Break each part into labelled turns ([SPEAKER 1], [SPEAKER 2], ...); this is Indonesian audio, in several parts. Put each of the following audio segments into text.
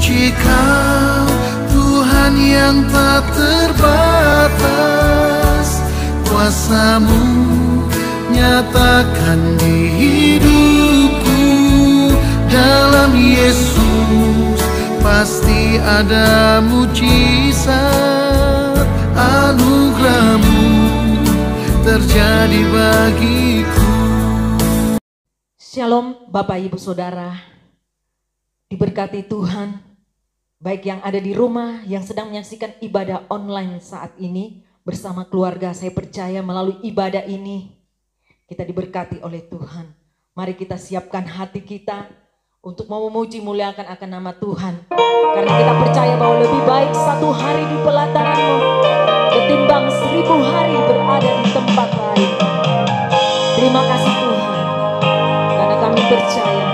[SPEAKER 1] Puji Kau Tuhan yang tak terbatas, kuasa-Mu nyatakan di hidupku. Dalam Yesus pasti ada mujizat, anugerah-Mu terjadi bagiku.
[SPEAKER 2] Shalom Bapak Ibu Saudara, diberkati Tuhan, baik yang ada di rumah, yang sedang menyaksikan ibadah online saat ini bersama keluarga. Saya percaya melalui ibadah ini kita diberkati oleh Tuhan. Mari kita siapkan hati kita untuk mau memuji muliakan akan nama Tuhan. Karena kita percaya bahwa lebih baik satu hari di pelataran-Mu ketimbang 1000 hari berada di tempat lain. Terima kasih Tuhan, karena kami percaya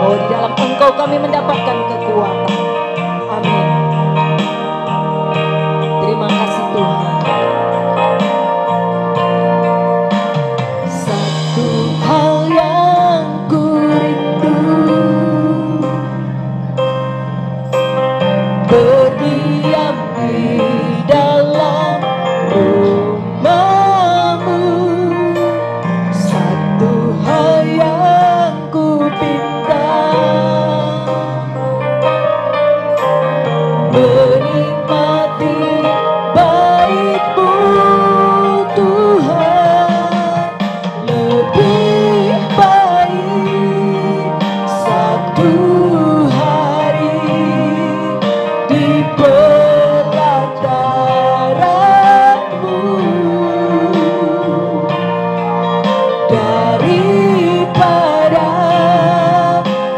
[SPEAKER 2] bahwa di dalam Engkau kami mendapatkan kekuatan. Amin. Terima kasih Tuhan. Satu hal yang ku rindu, berdiam di dalam rumah-Mu. Satu hal yang ku pinta, menikmati bait-Mu Tuhan. Lebih baik satu hari di pelataran-Mu daripada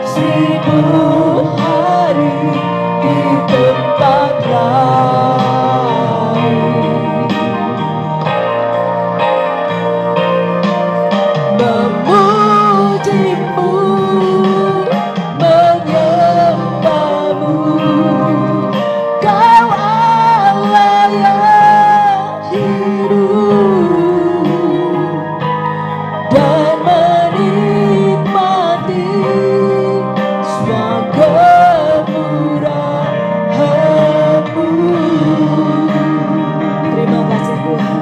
[SPEAKER 2] 1000 hari di tempat lain. Memuji-Mu, menyembah-Mu, Kau Allah yang hidup, dan menikmati semua kemurahan-Mu. Terima kasih Tuhan,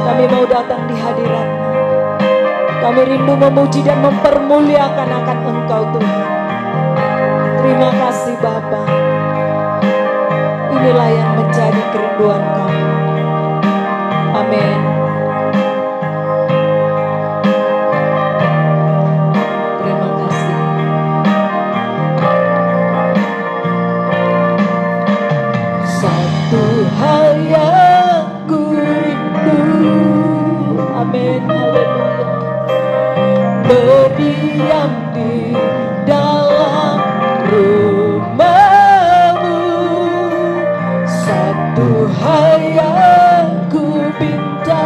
[SPEAKER 2] kami mau datang di hadirat-Mu. Kami rindu memuji dan mempermuliakan akan Engkau Tuhan. Terima kasih Bapa. Inilah yang menjadi kerinduan kami. Amin. Terima kasih. Satu hal yang ku rindu. Amin. Haleluya. Berdiam di dalam rumah-Mu. Satu hal yang ku pinta,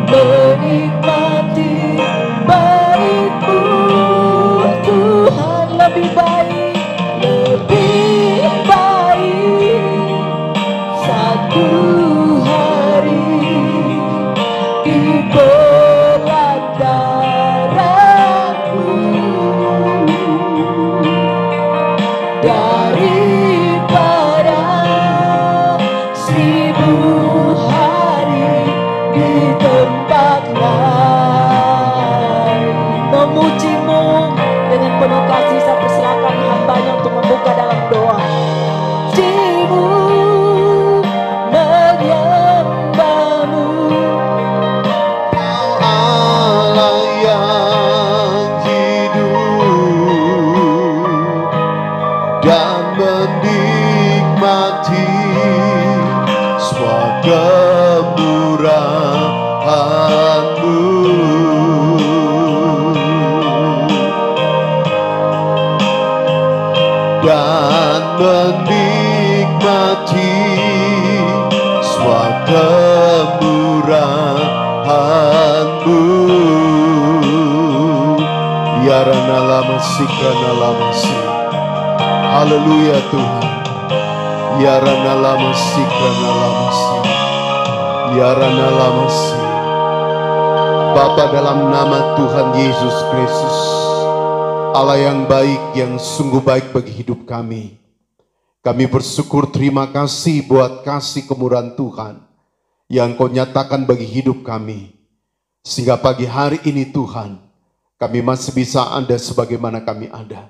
[SPEAKER 2] menikmati bait-Mu Tuhan. Lebih baik, lebih baik satu hari di pelataran-Mu daripada 1000 hari di tempat lain. Memuji-Mu dengan penuh kasih, saya persilakan hamba-Nya untuk membuka dalam doa. Memuji-Mu, menyembah-Mu,
[SPEAKER 1] Allah yang hidup dan menikmati semua kemurahan-Mu, dan menikmati semua kemurahan-Mu. Ya Rana lama sikrana lama si. Haleluya Tuhan. Ya Rana lama sikrana lama si. Ya Rana lama si. Bapa, dalam nama Tuhan Yesus Kristus, Allah yang baik, yang sungguh baik bagi hidup kami. Kami bersyukur, terima kasih buat kasih kemurahan Tuhan yang Kau nyatakan bagi hidup kami. Sehingga pagi hari ini Tuhan, kami masih bisa ada sebagaimana kami ada.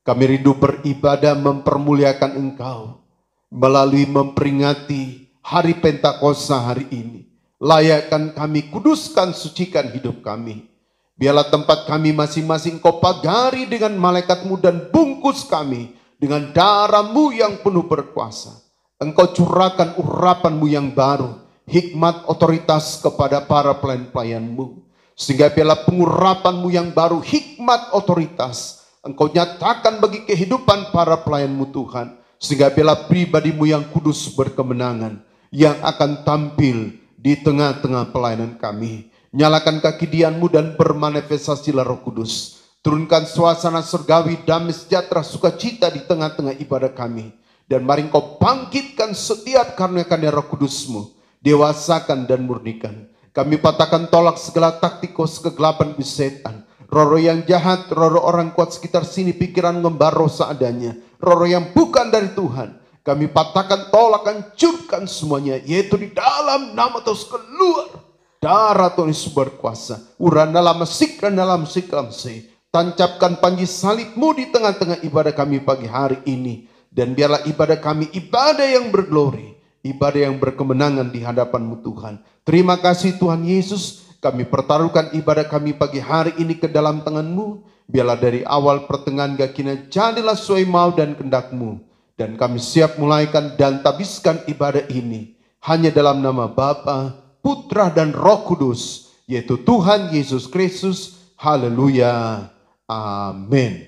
[SPEAKER 1] Kami rindu beribadah mempermuliakan Engkau melalui memperingati hari Pentakosta hari ini. Layakkan kami, kuduskan, sucikan hidup kami. Biarlah tempat kami masing-masing Kau pagari dengan malaikat-Mu dan bungkus kami dengan darah-Mu yang penuh berkuasa. Engkau curahkan urapan-Mu yang baru, hikmat otoritas kepada para pelayan-pelayan-Mu. Sehingga biarlah pengurapan-Mu yang baru, hikmat otoritas, Engkau nyatakan bagi kehidupan para pelayan-Mu Tuhan. Sehingga biarlah pribadi-Mu yang kudus berkemenangan, yang akan tampil di tengah-tengah pelayanan kami. Nyalakan kekidian-Mu dan bermanifestasilah Roh Kudus. Turunkan suasana surgawi, damai sejahtera, sukacita di tengah-tengah ibadah kami. Dan mari Engkau bangkitkan setiap karya-karya Roh Kudus-Mu. Dewasakan dan murnikan. Kami patahkan tolak segala taktikos kegelapan setan. Roh-roh yang jahat, roh-roh orang kuat sekitar sini, pikiran ngembaro seadanya. Roh-roh yang bukan dari Tuhan. Kami patahkan, tolak, hancurkan semuanya. Yaitu di dalam nama Yesus keluar. Darah Tuhan Yesus berkuasa. Urana lama sikran dalam sikram se. Tancapkan panji salib-Mu di tengah-tengah ibadah kami pagi hari ini. Dan biarlah ibadah kami ibadah yang berglori. Ibadah yang berkemenangan di hadapan-Mu Tuhan. Terima kasih Tuhan Yesus. Kami pertaruhkan ibadah kami pagi hari ini ke dalam tangan-Mu. Biarlah dari awal pertengahan gakina jadilah sesuai mau dan kehendak-Mu. Dan kami siap mulaikan dan tabiskan ibadah ini. Hanya dalam nama Bapa, Putra dan Roh Kudus, yaitu Tuhan Yesus Kristus. Haleluya. Amin.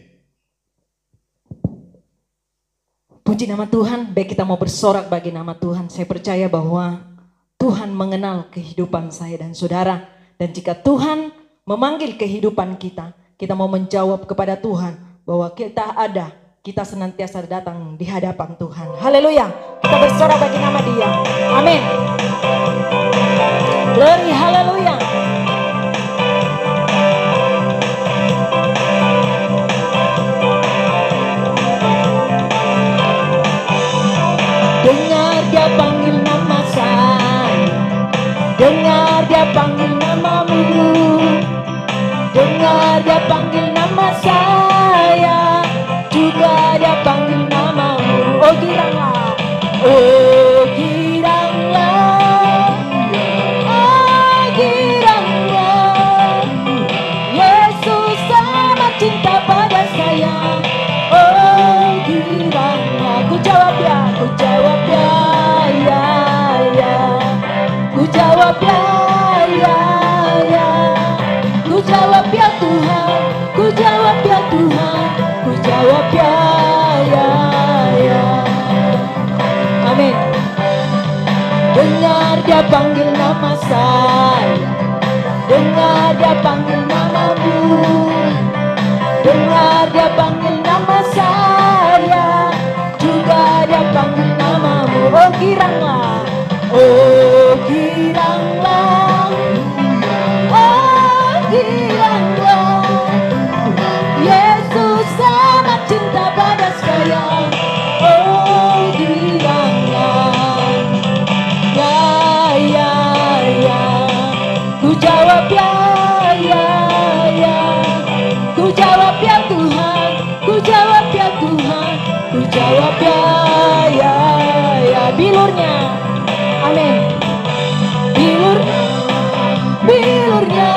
[SPEAKER 2] Puji nama Tuhan, baik kita mau bersorak bagi nama Tuhan. Saya percaya bahwa Tuhan mengenal kehidupan saya dan saudara. Dan jika Tuhan memanggil kehidupan kita, kita mau menjawab kepada Tuhan bahwa kita ada, kita senantiasa datang di hadapan Tuhan. Haleluya. Kita bersorak bagi nama Dia. Amin. Glory, haleluya. Dengar Dia panggil nama saya, dengar Dia panggil namamu, dengar Dia panggil nama saya, juga Dia panggil namamu. Oh giranglah, oh giranglah, oh giranglah, Yesus sangat cinta pada saya. Oh giranglah, ku jawab ya, ku jawab ya, ya, ya, ku jawab ya, ya, ya, ku jawab ya Tuhan, ku jawab ya Tuhan, ku jawab ya, ya, ya. Amin. Dengar Dia panggil nama saya, dengar Dia panggil namamu, dengar Dia panggil nama saya, juga Dia panggil namamu. Oh giranglah, oh giranglah, oh giranglah, Yesus sangat cinta pada saya. Oh giranglah, ya, ya, ya, ku jawab ya, ya, ya, ku jawab ya Tuhan, ku jawab ya Tuhan, ku jawab ya, ya, ya. Bilurnya, amin. Bilurnya, bilurnya,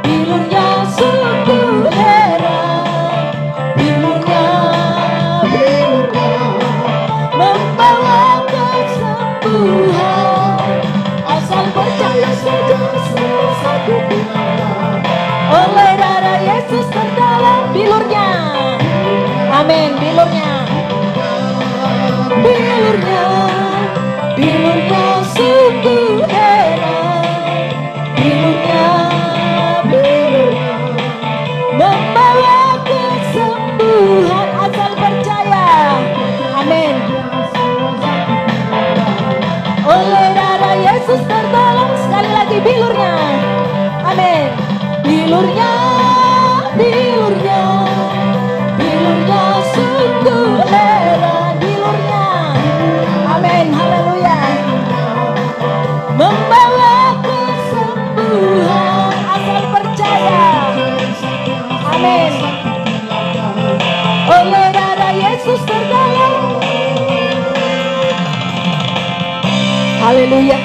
[SPEAKER 2] bilurnya sungguh heran. Bilurnya, bilurnya membawa kesembuhan. Asal percaya saja selesai kebenaran. Oleh darah Yesus terdalam bilurnya. Amin, bilurnya. Bilurnya, bilurnya sungguh heran. Bilurnya, bilurnya membawa kesembuhan. Asal percaya. Amin. Oleh darah Yesus terdalam. Sekali lagi bilurnya. Amin. Bilurnya, bilurnya Amin. Oleh darah Yesus terdalam. Haleluya.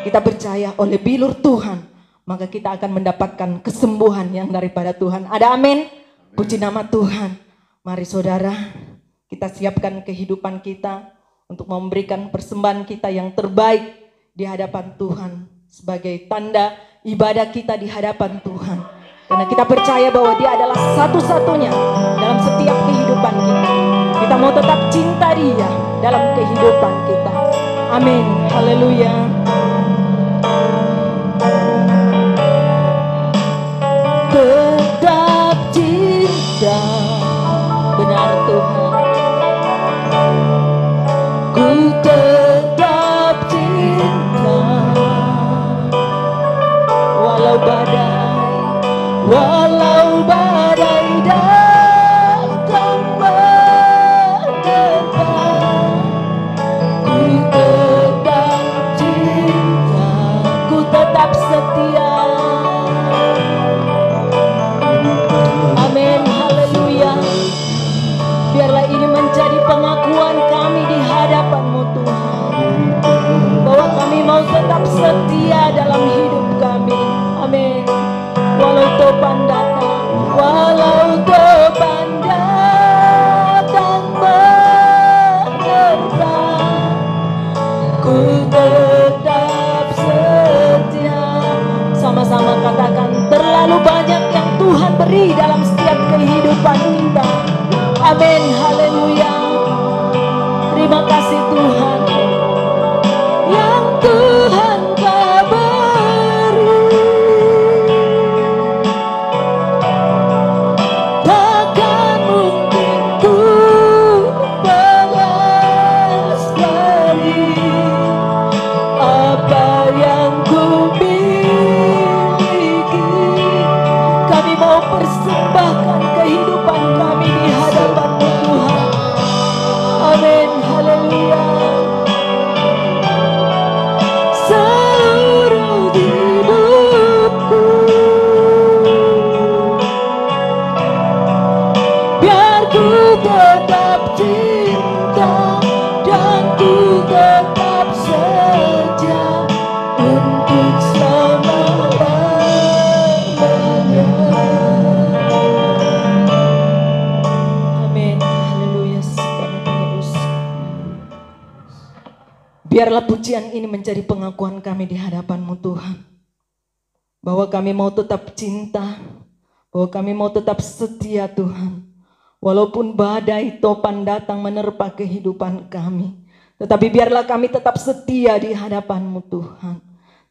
[SPEAKER 2] Kita percaya oleh bilur Tuhan, maka kita akan mendapatkan kesembuhan yang daripada Tuhan. Ada amin? Puji nama Tuhan. Mari saudara, kita siapkan kehidupan kita untuk memberikan persembahan kita yang terbaik di hadapan Tuhan. Sebagai tanda ibadah kita di hadapan Tuhan. Karena kita percaya bahwa Dia adalah satu-satunya dalam setiap kehidupan kita. Kita mau tetap cinta Dia dalam kehidupan kita. Amin. Haleluya. Tetap cinta, benar Tuhan. Ku tetap cinta, walau badai datang menerpa. Ku tetap cinta, ku tetap setia. Amin, haleluya. Biarlah ini menjadi pengakuan kami di hadapan-Mu Tuhan, bahwa kami mau tetap setia dalam hidup kami. Amin. Walau topan datang, walau topan datang menerpa, ku tetap setia. Sama-sama katakan, terlalu banyak yang Tuhan beri dalam setiap kehidupan kita. Amin, haleluya. Terima kasih Tuhan yang Tuhan telah beri. Takkan mungkin ku balas balik apa yang ku miliki. Kami mau persembahkan kehidupan kami di hadapan-Mu Tuhan. Amin, haleluya. Seluruh hidupku, biar ku tetap cinta dan ku tetap setia untuk selama-lamanya. Amin, haleluya. Biarlah pujian ini menjadi pengakuan kami di hadapan-Mu Tuhan, bahwa kami mau tetap cinta, bahwa kami mau tetap setia Tuhan. Walaupun badai topan datang menerpa kehidupan kami, tetapi biarlah kami tetap setia di hadapan-Mu Tuhan.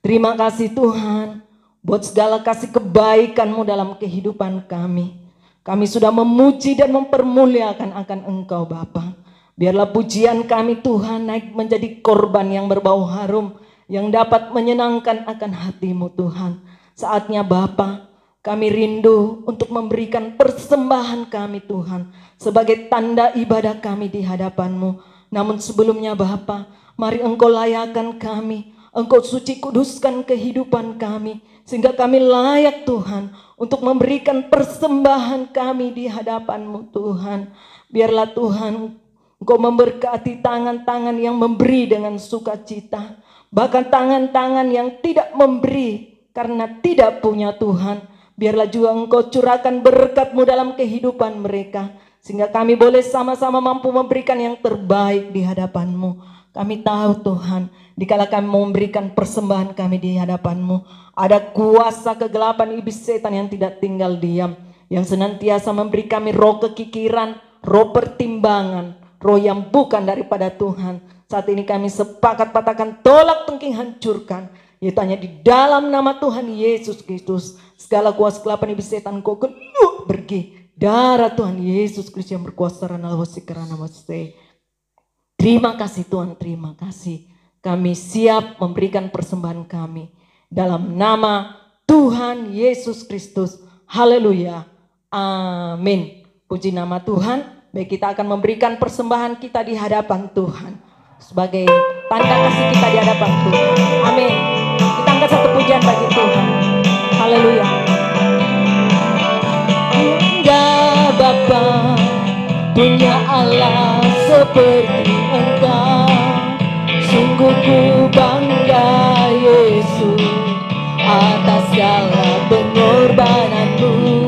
[SPEAKER 2] Terima kasih Tuhan buat segala kasih kebaikan-Mu dalam kehidupan kami. Kami sudah memuji dan mempermuliakan akan Engkau Bapa. Biarlah pujian kami Tuhan naik menjadi korban yang berbau harum, yang dapat menyenangkan akan hati-Mu Tuhan. Saatnya Bapa, kami rindu untuk memberikan persembahan kami Tuhan, sebagai tanda ibadah kami di hadapan-Mu. Namun sebelumnya Bapa, mari Engkau layakan kami, Engkau suci kuduskan kehidupan kami, sehingga kami layak Tuhan untuk memberikan persembahan kami di hadapan-Mu Tuhan. Biarlah Tuhan Engkau memberkati tangan-tangan yang memberi dengan sukacita, bahkan tangan-tangan yang tidak memberi karena tidak punya Tuhan. Biarlah juga Engkau curahkan berkat-Mu dalam kehidupan mereka, sehingga kami boleh sama-sama mampu memberikan yang terbaik di hadapan-Mu. Kami tahu Tuhan, dikala kami mau memberikan persembahan kami di hadapan-Mu, ada kuasa kegelapan iblis setan yang tidak tinggal diam, yang senantiasa memberi kami roh kekikiran, roh pertimbangan, roh yang bukan daripada Tuhan. Saat ini kami sepakat patahkan, tolak, tengking, hancurkan, yaitu hanya di dalam nama Tuhan Yesus Kristus. Segala kuasa kegelapan iblis setan kau keluar pergi. Darah Tuhan Yesus Kristus yang berkuasa Terima kasih Tuhan, terima kasih. Kami siap memberikan persembahan kami dalam nama Tuhan Yesus Kristus. Haleluya. Amin. Puji nama Tuhan. Baik, kita akan memberikan persembahan kita di hadapan Tuhan sebagai tanda kasih kita di hadapan Tuhan. Amin. Kita angkat satu pujian bagi Tuhan. Haleluya. punya Allah seperti Engkau. Sungguh ku bangga Yesus atas segala pengorbananmu.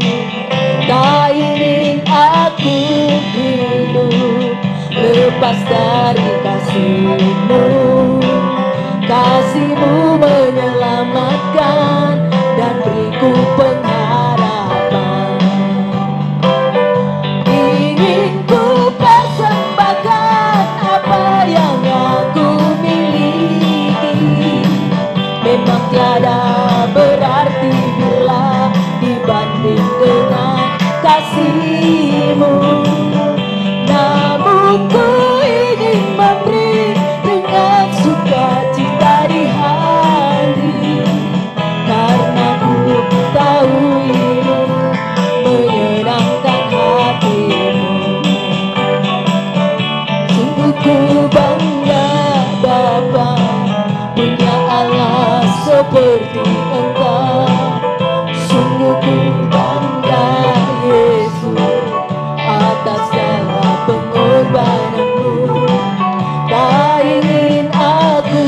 [SPEAKER 2] Tak ingin aku hidup lepas dari kasih-Mu. Kasih-Mu menyelamatkan dan beriku pengharapan. Ingin ku persembahkan apa yang aku miliki. Memang tiada berarti bila dibanding dengan kasih-Mu. Namun ku ingin memberi dengan sukacita di hati, karena ku tahu ini menyenangkan hati-Mu. Sungguh ku bangga Bapa punya Allah seperti Engkau. Sungguh ku bangga Yesus atas segala pengorbananmu. Tak ingin aku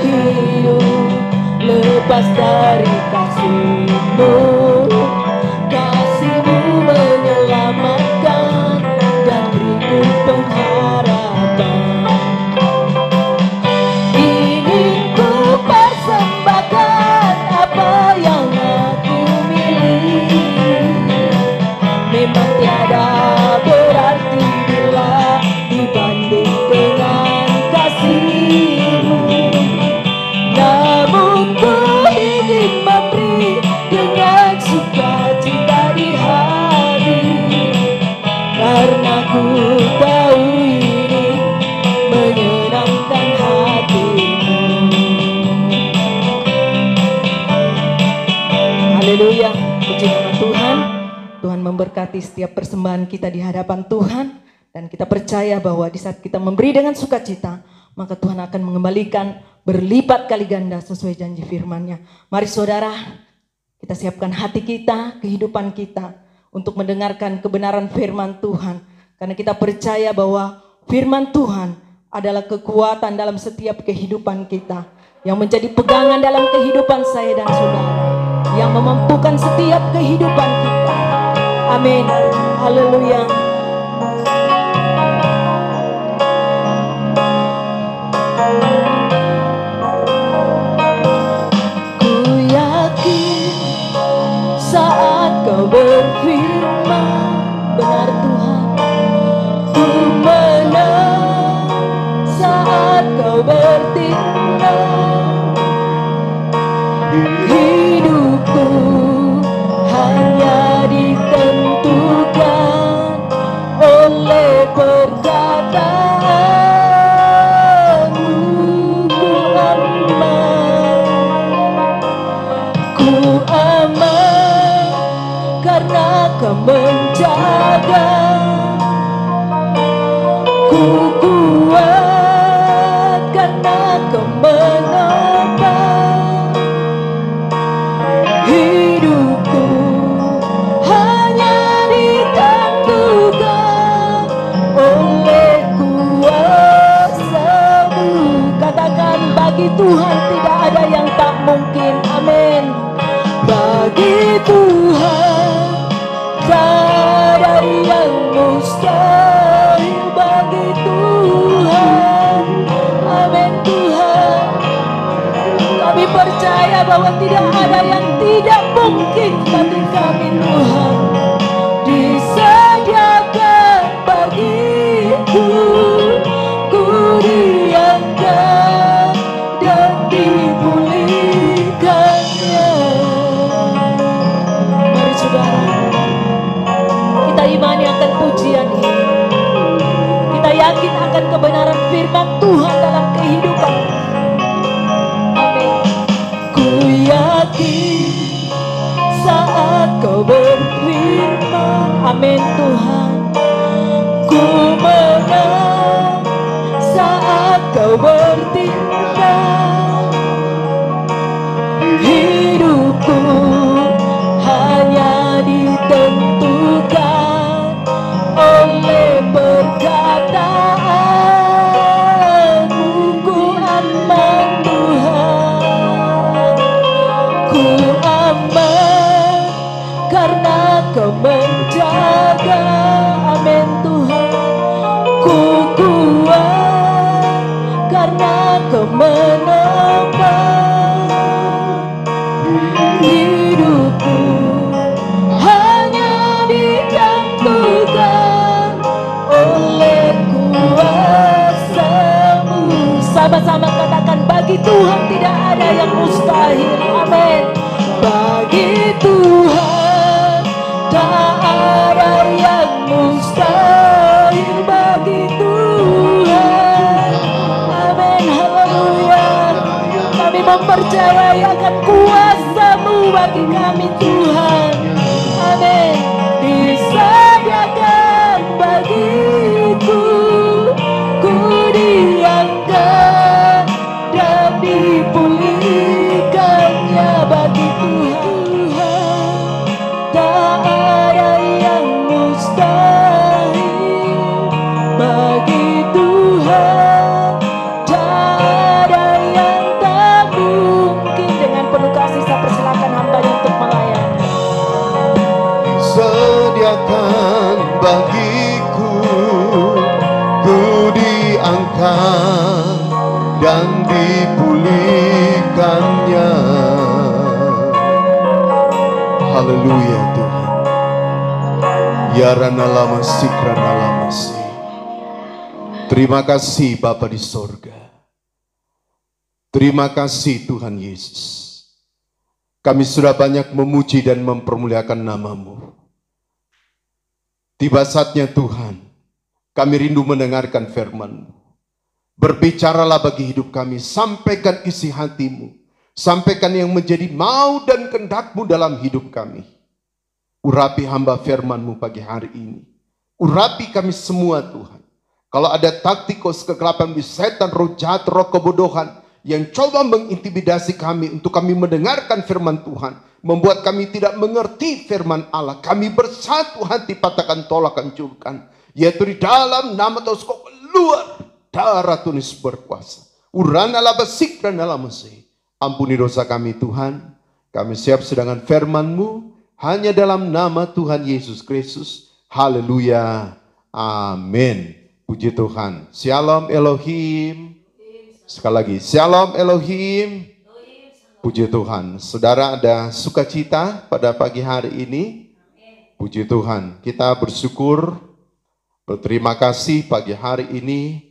[SPEAKER 2] hidup lepas dari kasih-Mu. Kasih-Mu menyelamatkan dan beriku pengharapan. Ingin ku persembahkan apa yang aku miliki. Memang tiada berarti bila dibanding dengan kasih-Mu. Namun ku ingin memberi dengan sukacita di hati, karena ku tahu ini menyenangkan hati-Mu. Haleluya, puji nama Tuhan. Tuhan memberkati setiap persembahan kita di hadapan Tuhan. Dan kita percaya bahwa di saat kita memberi dengan sukacita, maka Tuhan akan mengembalikan berlipat kali ganda sesuai janji firman-Nya. Mari saudara, kita siapkan hati kita, kehidupan kita untuk mendengarkan kebenaran firman Tuhan. Karena kita percaya bahwa firman Tuhan adalah kekuatan dalam setiap kehidupan kita, yang menjadi pegangan dalam kehidupan saya dan saudara, yang memampukan setiap kehidupan kita. Amin. Haleluya. Ku yakin saat Kau berfirman, benar Tuhan, ku menang saat Kau bertindak. Hidupku hanya ditentukan oleh perkataan-Mu. Ku aman karena Kau menjaga. Ku kuat karena Kau menopang. Hidupku hanya ditentukan oleh kuasa-Mu. Katakan, bagi Tuhan tidak ada yang tak mungkin. Amin. Bagi Tuhan tak ada yang mustahil. Bagi Tuhan, amin Tuhan. Kami percaya bahwa tidak ada yang tidak mungkin bagi kami Tuhan. Disediakan bagiku, ku diangkat dan dipulihkannya. Mari saudara, kita imani akan pujian ini. Kita yakin akan kebenaran firman Tuhan dalam kehidupan. Ku yakin saat Kau berfirman, amin Tuhan, ku menang saat Kau bertindak. Hidupku hanya ditentukan oleh karena Kau menjaga. Amin Tuhan. Ku kuat karena Kau menopang hidupku, hanya ditentukan oleh kuasa-Mu. Sama-sama katakan, bagi Tuhan tidak ada yang mustahil. Amin. Bagi Tuhan tak ada yang mustahil. Bagi Tuhan, amin, haleluya. Kami mempercayai akan kuasa-Mu bagi kami Tuhan. Amin. Disediakan bagiku, ku diangkat dan dipulihkannya. Bagi Tuhan tak ada yang mustahil. Bagi Tuhan tak ada yang tak mungkin. Dengan penuh kasih saya persilakan hamba-Nya untuk melayani.
[SPEAKER 1] Disediakan bagiku, ku diangkat dan dipulihkannya. Haleluya Tuhan. Ya ranalama sikranalama. Terima kasih Bapa di sorga. Terima kasih Tuhan Yesus. Kami sudah banyak memuji dan mempermuliakan nama-Mu. Tiba saatnya Tuhan, kami rindu mendengarkan firman-Mu. Berbicaralah bagi hidup kami, sampaikan isi hati-Mu. Sampaikan yang menjadi mau dan kehendak-Mu dalam hidup kami. Urapi hamba firman-Mu pagi hari ini. Urapi kami semua Tuhan. Kalau ada taktikos kegelapan, setan, roh jahat, roh kebodohan yang coba mengintimidasi kami untuk kami mendengarkan firman Tuhan, membuat kami tidak mengerti firman Allah, kami bersatu hati patahkan, tolak, hancurkan, yaitu di dalam nama Tuhan Kau keluar darah tunis berkuasa. Urana la basik dan dalam mesih. Ampuni dosa kami Tuhan, kami siap sedangkan firman-Mu hanya dalam nama Tuhan Yesus Kristus. Haleluya, amin. Puji Tuhan. Shalom Elohim. Sekali lagi, Shalom Elohim. Puji Tuhan. Saudara, ada sukacita pada pagi hari ini. Puji Tuhan. Kita bersyukur, berterima kasih pagi hari ini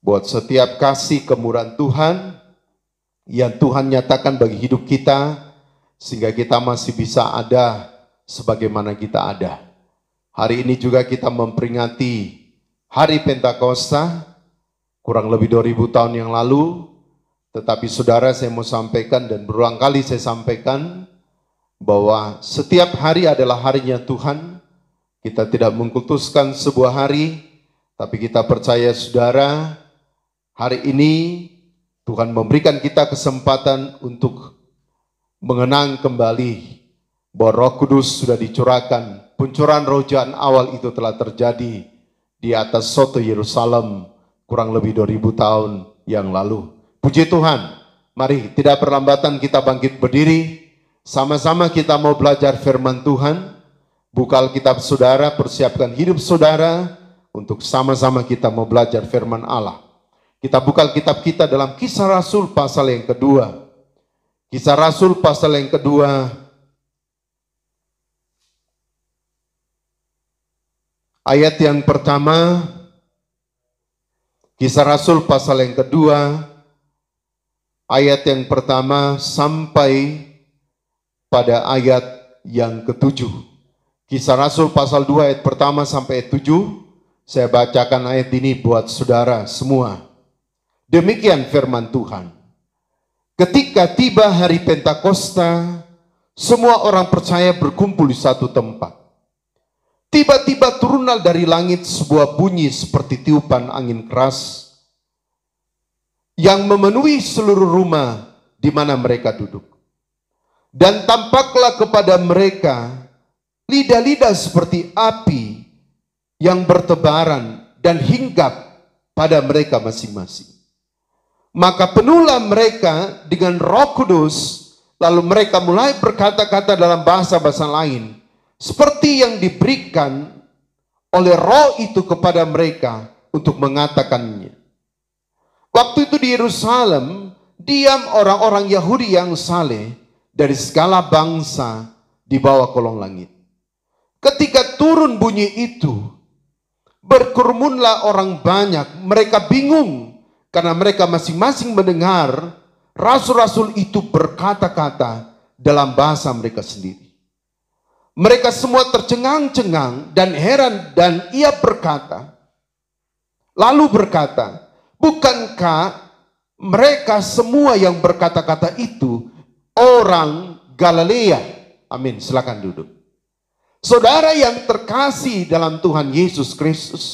[SPEAKER 1] buat setiap kasih kemurahan Tuhan yang Tuhan nyatakan bagi hidup kita, sehingga kita masih bisa ada sebagaimana kita ada. Hari ini juga kita memperingati Hari Pentakosta, kurang lebih 2000 tahun yang lalu. Tetapi saudara, saya mau sampaikan dan berulang kali saya sampaikan bahwa setiap hari adalah harinya Tuhan. Kita tidak mengkultuskan sebuah hari, tapi kita percaya saudara, hari ini Tuhan memberikan kita kesempatan untuk mengenang kembali bahwa Roh Kudus sudah dicurahkan. Pencurahan roh jahat awal itu telah terjadi di atas soto Yerusalem kurang lebih 2000 tahun yang lalu. Puji Tuhan. Mari tidak perlambatan kita bangkit berdiri. Sama-sama kita mau belajar firman Tuhan. Buka Alkitab saudara, persiapkan hidup saudara untuk sama-sama kita mau belajar firman Allah. Kita buka Alkitab kita dalam Kisah Rasul pasal yang kedua. Kisah Rasul pasal yang kedua. Ayat yang pertama, Kisah Rasul pasal yang kedua, ayat yang pertama sampai pada ayat yang ketujuh. Kisah Rasul pasal 2 ayat pertama sampai ayat 7, saya bacakan ayat ini buat saudara semua. Demikian firman Tuhan. Ketika tiba hari Pentakosta, semua orang percaya berkumpul di satu tempat. Tiba-tiba turunlah dari langit sebuah bunyi seperti tiupan angin keras yang memenuhi seluruh rumah di mana mereka duduk. Dan tampaklah kepada mereka lidah-lidah seperti api yang bertebaran dan hinggap pada mereka masing-masing. Maka penuhlah mereka dengan Roh Kudus, lalu mereka mulai berkata-kata dalam bahasa-bahasa lain seperti yang diberikan oleh Roh itu kepada mereka untuk mengatakannya. Waktu itu di Yerusalem diam orang-orang Yahudi yang saleh dari segala bangsa di bawah kolong langit. Ketika turun bunyi itu, berkerumunlah orang banyak. Mereka bingung karena mereka masing-masing mendengar rasul-rasul itu berkata-kata dalam bahasa mereka sendiri. Mereka semua tercengang-cengang dan heran, dan ia lalu berkata, bukankah mereka semua yang berkata-kata itu orang Galilea? Amin, silakan duduk. Saudara yang terkasih dalam Tuhan Yesus Kristus,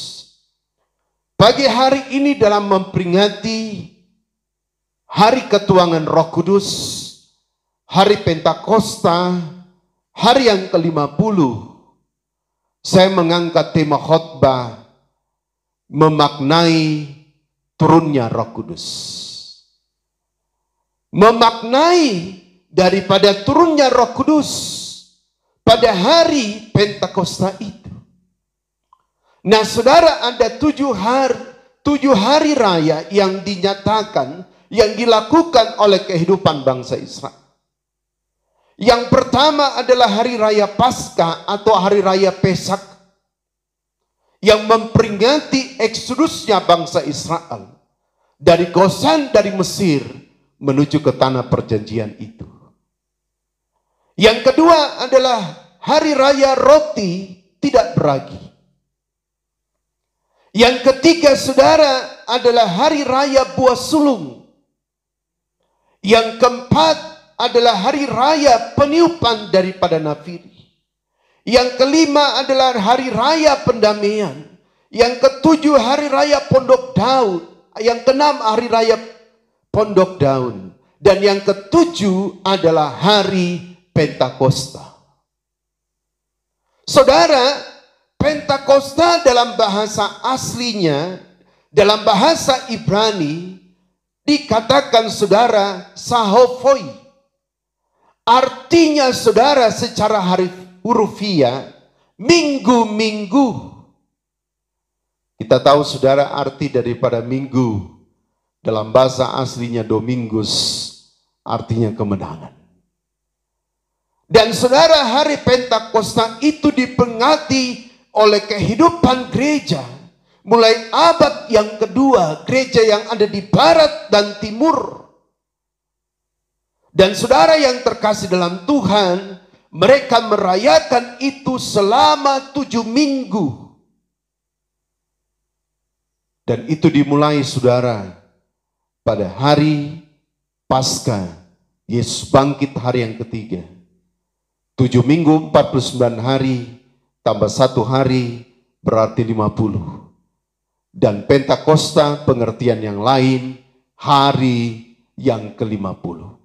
[SPEAKER 1] pagi hari ini dalam memperingati hari ketuangan Roh Kudus, hari Pentakosta, hari yang ke-50, saya mengangkat tema khotbah memaknai turunnya Roh Kudus. Memaknai daripada turunnya Roh Kudus pada hari Pentakosta itu. Nah saudara, ada 7 hari raya yang dinyatakan, yang dilakukan oleh kehidupan bangsa Israel. Yang pertama adalah hari raya Paskah atau hari raya Pesak, yang memperingati eksodusnya bangsa Israel dari Gosan, dari Mesir menuju ke tanah perjanjian itu. Yang kedua adalah hari raya roti tidak beragi. Yang ketiga saudara adalah hari raya buah sulung. Yang keempat adalah hari raya peniupan daripada nafiri. Yang kelima adalah hari raya pendamaian. Yang ketujuh hari raya Pondok Daud. Yang keenam hari raya Pondok Daun. Dan yang ketujuh adalah hari Pentakosta. Saudara, Pentakosta dalam bahasa aslinya, dalam bahasa Ibrani, dikatakan saudara sahofoi. Artinya saudara secara hurufiah, minggu-minggu. Kita tahu saudara arti daripada minggu dalam bahasa aslinya domingus, artinya kemenangan. Dan saudara, hari Pentakosta itu diperingati oleh kehidupan gereja mulai abad yang kedua, gereja yang ada di barat dan timur. Dan saudara yang terkasih dalam Tuhan, mereka merayakan itu selama 7 minggu. Dan itu dimulai saudara pada hari Paskah, Yesus bangkit hari yang ketiga. 7 minggu 49 hari tambah 1 hari berarti 50. Dan Pentakosta pengertian yang lain, hari yang ke-50.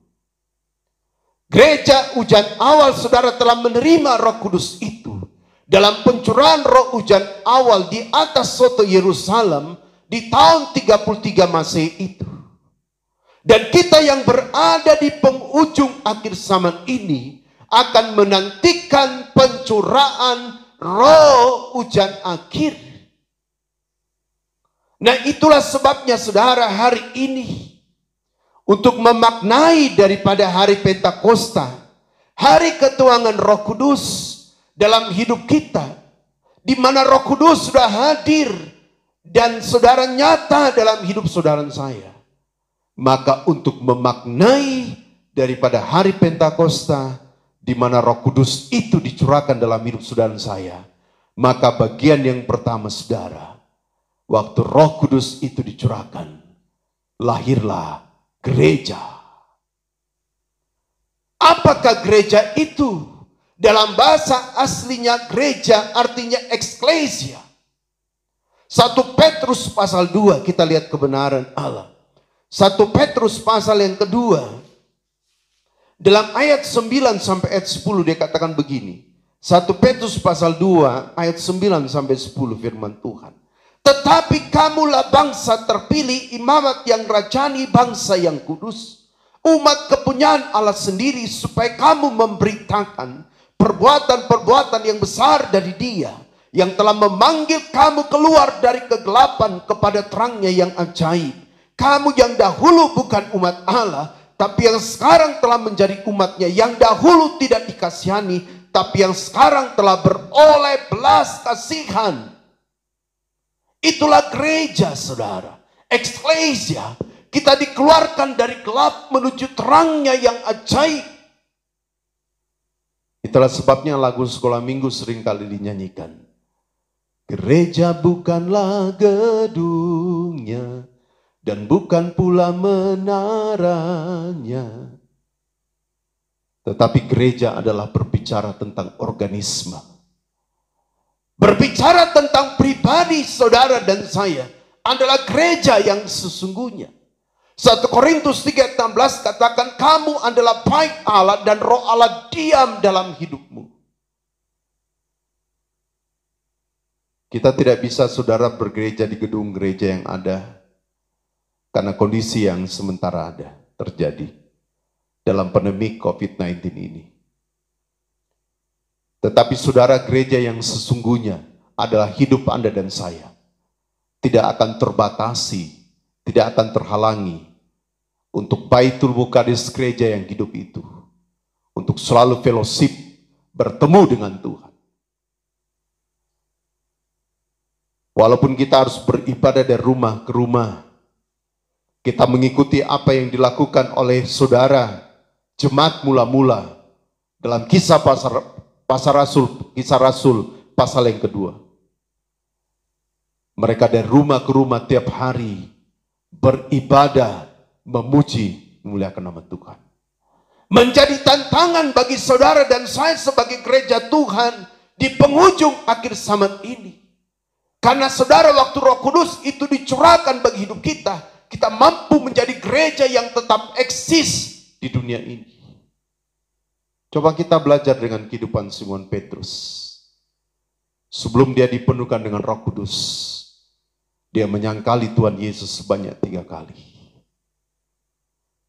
[SPEAKER 1] Gereja hujan awal saudara telah menerima Roh Kudus itu dalam pencurahan roh hujan awal di atas soto Yerusalem di tahun 33 Masehi itu. Dan kita yang berada di penghujung akhir zaman ini akan menantikan pencurahan roh hujan akhir. Nah itulah sebabnya saudara hari ini, untuk memaknai daripada hari Pentakosta, hari ketuangan Roh Kudus dalam hidup kita, di mana Roh Kudus sudah hadir dan saudara nyata dalam hidup saudara saya. Maka untuk memaknai daripada hari Pentakosta, di mana Roh Kudus itu dicurahkan dalam hidup saudara saya, maka bagian yang pertama saudara, waktu Roh Kudus itu dicurahkan, lahirlah gereja. Apakah gereja itu? Dalam bahasa aslinya gereja artinya eksklesia. 1 Petrus pasal 2 kita lihat kebenaran Allah. 1 Petrus pasal yang kedua, dalam ayat 9 sampai ayat 10 dia katakan begini. 1 Petrus pasal 2 ayat 9 sampai 10 firman Tuhan. Tetapi kamulah bangsa terpilih, imamat yang rajani, bangsa yang kudus, umat kepunyaan Allah sendiri, supaya kamu memberitakan perbuatan-perbuatan yang besar dari Dia, yang telah memanggil kamu keluar dari kegelapan kepada terangnya yang ajaib. Kamu yang dahulu bukan umat Allah, tapi yang sekarang telah menjadi umatnya, yang dahulu tidak dikasihani, tapi yang sekarang telah beroleh belas kasihan. Itulah gereja, saudara. Eklesia. Kita dikeluarkan dari gelap menuju terangnya yang ajaib. Itulah sebabnya lagu sekolah minggu seringkali dinyanyikan. Gereja bukanlah gedungnya, dan bukan pula menaranya. Tetapi gereja adalah berbicara tentang organisme. Berbicara tentang pribadi saudara dan saya adalah gereja yang sesungguhnya. 1 Korintus 3:16 katakan, kamu adalah bait Allah dan roh Allah diam dalam hidupmu. Kita tidak bisa saudara bergereja di gedung gereja yang ada karena kondisi yang sementara ada terjadi dalam pandemi COVID-19 ini. Tetapi saudara, gereja yang sesungguhnya adalah hidup Anda dan saya. Tidak akan terbatasi, tidak akan terhalangi untuk Baitul Muqaddas gereja yang hidup itu. Untuk selalu fellowship, bertemu dengan Tuhan. Walaupun kita harus beribadah dari rumah ke rumah, kita mengikuti apa yang dilakukan oleh saudara jemaat mula-mula dalam kisah Rasul pasal yang kedua. Mereka dari rumah ke rumah tiap hari beribadah, memuji, memuliakan nama Tuhan. Menjadi tantangan bagi saudara dan saya sebagai gereja Tuhan di penghujung akhir zaman ini. Karena saudara, waktu Roh Kudus itu dicurahkan bagi hidup kita, kita mampu menjadi gereja yang tetap eksis di dunia ini. Coba kita belajar dengan kehidupan Simon Petrus. Sebelum dia dipenuhkan dengan Roh Kudus, dia menyangkali Tuhan Yesus sebanyak 3 kali.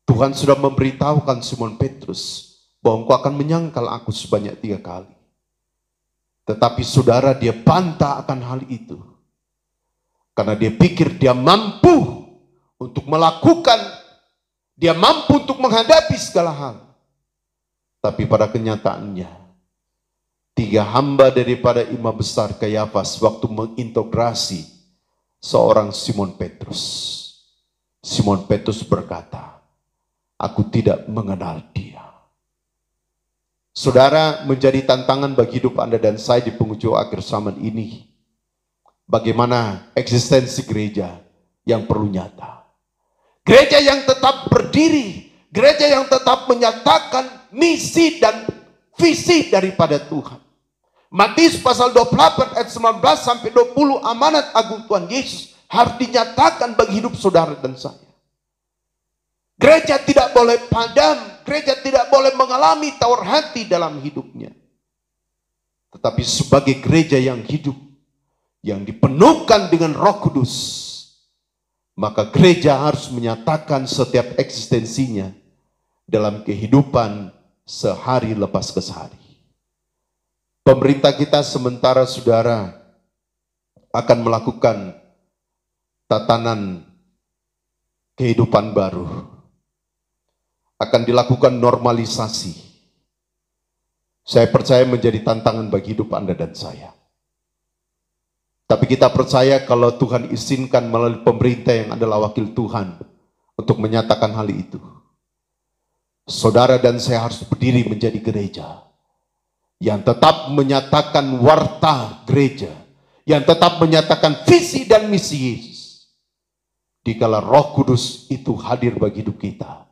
[SPEAKER 1] Tuhan sudah memberitahukan Simon Petrus bahwa engkau akan menyangkal aku sebanyak 3 kali. Tetapi saudara, dia bantah akan hal itu. Karena dia pikir dia mampu untuk melakukan, dia mampu untuk menghadapi segala hal. Tapi pada kenyataannya, 3 hamba daripada imam besar Kayafas waktu mengintegrasi seorang Simon Petrus. Simon Petrus berkata, aku tidak mengenal dia. Saudara, menjadi tantangan bagi hidup Anda dan saya di penghujung akhir zaman ini. Bagaimana eksistensi gereja yang perlu nyata. Gereja yang tetap berdiri. Gereja yang tetap menyatakan misi dan visi daripada Tuhan. Matius pasal 28 ayat 19 sampai 20, amanat agung Tuhan Yesus harus dinyatakan bagi hidup saudara dan saya. Gereja tidak boleh padam, gereja tidak boleh mengalami tawar hati dalam hidupnya. Tetapi sebagai gereja yang hidup, yang dipenuhkan dengan Roh Kudus, maka gereja harus menyatakan setiap eksistensinya dalam kehidupan sehari lepas ke sehari. Pemerintah kita sementara saudara akan melakukan tatanan kehidupan baru. Akan dilakukan normalisasi. Saya percaya menjadi tantangan bagi hidup Anda dan saya. Tapi kita percaya kalau Tuhan izinkan melalui pemerintah yang adalah wakil Tuhan untuk menyatakan hal itu. Saudara dan saya harus berdiri menjadi gereja yang tetap menyatakan warta gereja, yang tetap menyatakan visi dan misi Yesus. Dikala Roh Kudus itu hadir bagi hidup kita,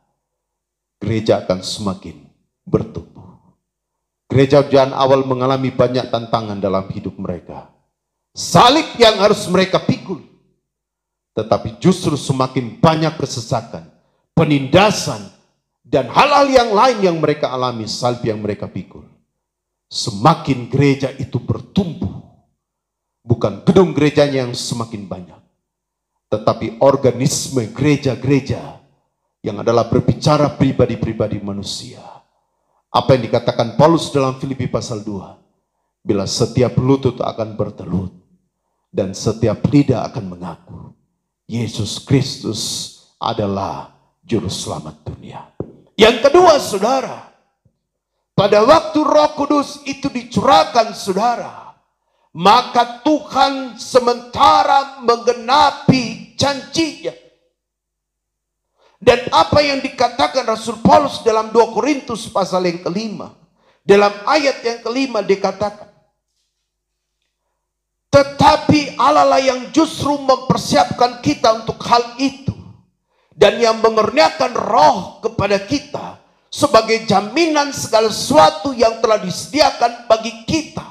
[SPEAKER 1] gereja akan semakin bertumbuh. Gereja zaman awal mengalami banyak tantangan dalam hidup mereka. Salib yang harus mereka pikul. Tetapi justru semakin banyak kesesakan, penindasan, dan hal-hal yang lain yang mereka alami, salib yang mereka pikul. Semakin gereja itu bertumbuh. Bukan gedung gerejanya yang semakin banyak, tetapi organisme gereja-gereja yang adalah berbicara pribadi-pribadi manusia Apa yang dikatakan Paulus dalam Filipi pasal 2. Bila setiap lutut akan bertelut dan setiap lidah akan mengaku Yesus Kristus adalah juru selamat dunia. Yang kedua, saudara, pada waktu Roh Kudus itu dicurahkan, saudara, maka Tuhan sementara menggenapi janjinya. Dan apa yang dikatakan Rasul Paulus dalam 2 Korintus pasal yang kelima, dalam ayat yang kelima dikatakan, tetapi Allah lah yang justru mempersiapkan kita untuk hal itu, dan yang mengurniakan roh kepada kita sebagai jaminan segala sesuatu yang telah disediakan bagi kita.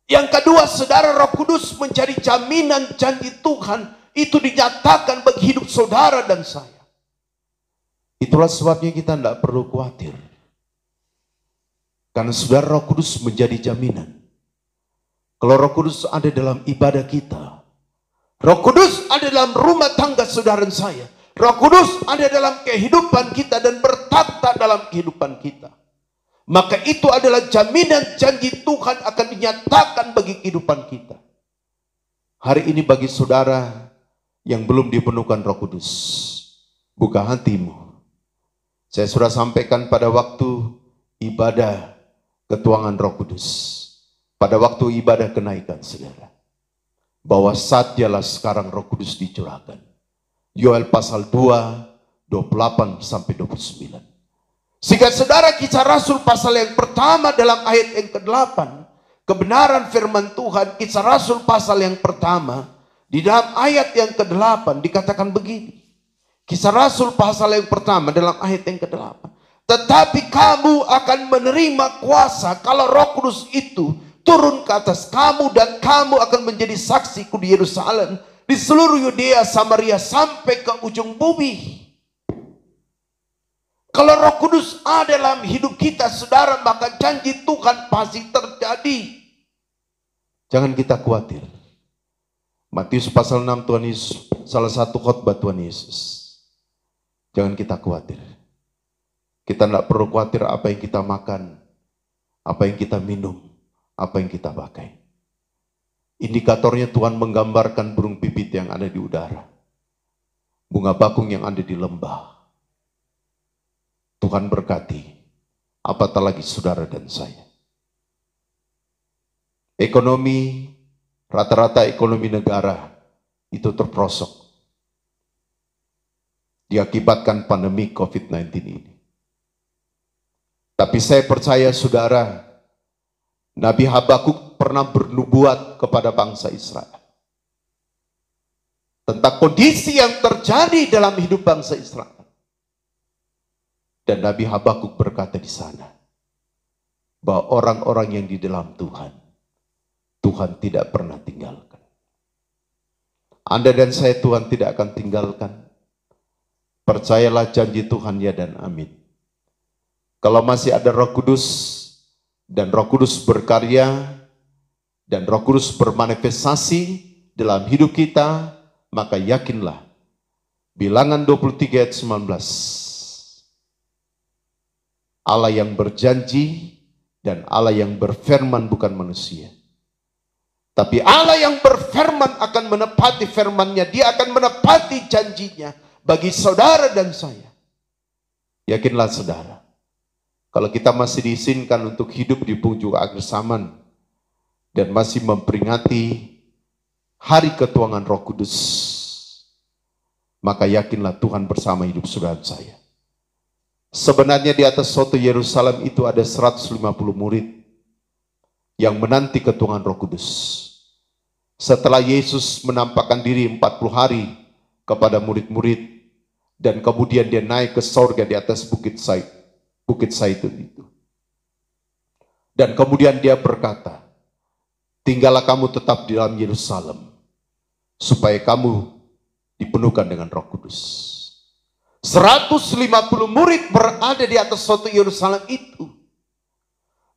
[SPEAKER 1] Yang kedua, saudara, Roh Kudus menjadi jaminan janji Tuhan itu dinyatakan bagi hidup saudara dan saya. Itulah sebabnya kita tidak perlu khawatir. Karena saudara, Roh Kudus menjadi jaminan. Kalau Roh Kudus ada dalam ibadah kita, Roh Kudus ada dalam rumah tangga saudara dan saya, Roh Kudus ada dalam kehidupan kita dan bertata dalam kehidupan kita, maka itu adalah jaminan janji Tuhan akan dinyatakan bagi kehidupan kita. Hari ini bagi saudara yang belum dipenuhkan Roh Kudus, buka hatimu. Saya sudah sampaikan pada waktu ibadah ketuangan Roh Kudus, pada waktu ibadah kenaikan, saudara, bahwa saatnya sekarang Roh Kudus dicurahkan. Yoel pasal 2, 28 sampai 29. Sehingga saudara, Kisah Rasul pasal yang pertama dalam ayat yang ke-8, kebenaran firman Tuhan. Kisah Rasul pasal yang pertama di dalam ayat yang ke-8 dikatakan begini. Kisah Rasul pasal yang pertama dalam ayat yang ke-8. Tetapi kamu akan menerima kuasa kalau Roh Kudus itu turun ke atas kamu, dan kamu akan menjadi saksiku di Yerusalem, di seluruh Yudea, Samaria, sampai ke ujung bumi. Kalau Roh Kudus ada dalam hidup kita, saudara, maka janji Tuhan pasti terjadi. Jangan kita khawatir. Matius pasal 6 Tuhan Yesus, salah satu khotbah Tuhan Yesus. Jangan kita khawatir. Kita tidak perlu khawatir apa yang kita makan, apa yang kita minum, apa yang kita pakai. Indikatornya Tuhan menggambarkan burung pipit yang ada di udara, bunga bakung yang ada di lembah. Tuhan berkati, apatah lagi saudara dan saya. Ekonomi, rata-rata ekonomi negara itu terperosok diakibatkan pandemi COVID-19 ini. Tapi saya percaya, saudara, Nabi Habakuk pernah bernubuat kepada bangsa Israel tentang kondisi yang terjadi dalam hidup bangsa Israel. Dan Nabi Habakuk berkata di sana bahwa orang-orang yang di dalam Tuhan, Tuhan tidak pernah tinggalkan. Anda dan saya Tuhan tidak akan tinggalkan. Percayalah janji Tuhan, ya dan amin. Kalau masih ada Roh Kudus, dan Roh Kudus berkarya, dan Roh Kudus bermanifestasi dalam hidup kita, maka yakinlah, Bilangan 23 ayat 19, Allah yang berjanji dan Allah yang berfirman bukan manusia. Tapi Allah yang berfirman akan menepati firman-Nya, Dia akan menepati janjinya bagi saudara dan saya. Yakinlah saudara, kalau kita masih diizinkan untuk hidup di penghujung akhir zaman dan masih memperingati hari ketuangan Roh Kudus, maka yakinlah Tuhan bersama hidup saudara dan saya. Sebenarnya di atas suatu Yerusalem itu ada 150 murid yang menanti ketuangan Roh Kudus. Setelah Yesus menampakkan diri 40 hari kepada murid-murid, dan kemudian Dia naik ke sorga di atas Bukit Zaitun itu. Dan kemudian Dia berkata, tinggallah kamu tetap di dalam Yerusalem, supaya kamu dipenuhkan dengan Roh Kudus. 150 murid berada di atas suatu Yerusalem itu.